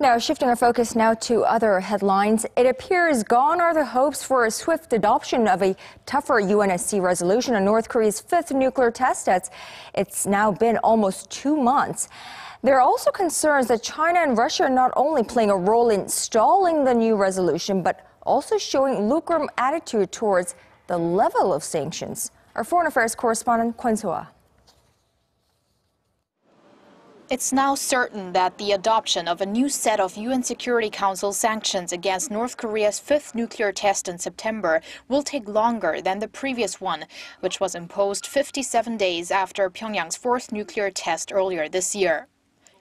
Now, shifting our focus now to other headlines, it appears gone are the hopes for a swift adoption of a tougher UNSC resolution on North Korea's fifth nuclear test. It's now been almost 2 months. There are also concerns that China and Russia are not only playing a role in stalling the new resolution, but also showing lukewarm attitude towards the level of sanctions. Our foreign affairs correspondent, Kwon Soa. It's now certain that the adoption of a new set of UN Security Council sanctions against North Korea's fifth nuclear test in September will take longer than the previous one, which was imposed 57 days after Pyongyang's fourth nuclear test earlier this year.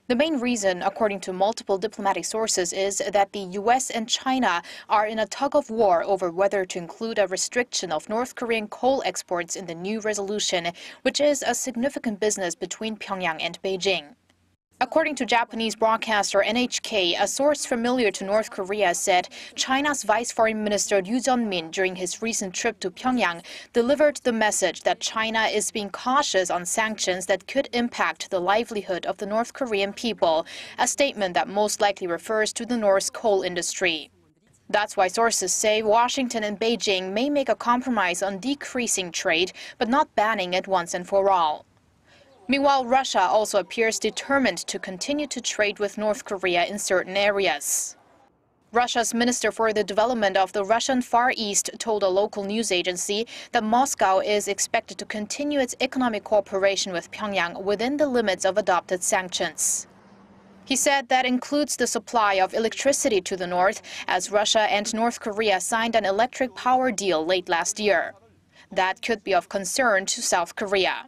The main reason, according to multiple diplomatic sources, is that the U.S. and China are in a tug-of-war over whether to include a restriction of North Korean coal exports in the new resolution, which is a significant business between Pyongyang and Beijing. According to Japanese broadcaster NHK, a source familiar to North Korea said China's Vice Foreign Minister Yu Jeonmin, during his recent trip to Pyongyang, delivered the message that China is being cautious on sanctions that could impact the livelihood of the North Korean people, a statement that most likely refers to the North's coal industry. That's why sources say Washington and Beijing may make a compromise on decreasing trade, but not banning it once and for all. Meanwhile, Russia also appears determined to continue to trade with North Korea in certain areas. Russia's Minister for the Development of the Russian Far East told a local news agency that Moscow is expected to continue its economic cooperation with Pyongyang within the limits of adopted sanctions. He said that includes the supply of electricity to the north, as Russia and North Korea signed an electric power deal late last year. That could be of concern to South Korea.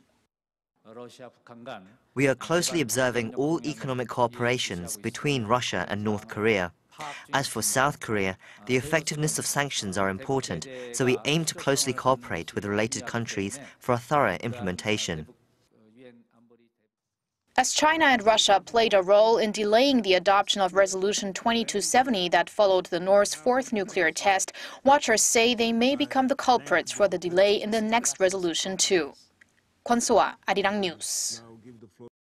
We are closely observing all economic cooperations between Russia and North Korea. As for South Korea, the effectiveness of sanctions are important, so we aim to closely cooperate with related countries for a thorough implementation. As China and Russia played a role in delaying the adoption of Resolution 2270 that followed the North's fourth nuclear test, watchers say they may become the culprits for the delay in the next resolution too. Kwon Soa, Arirang News.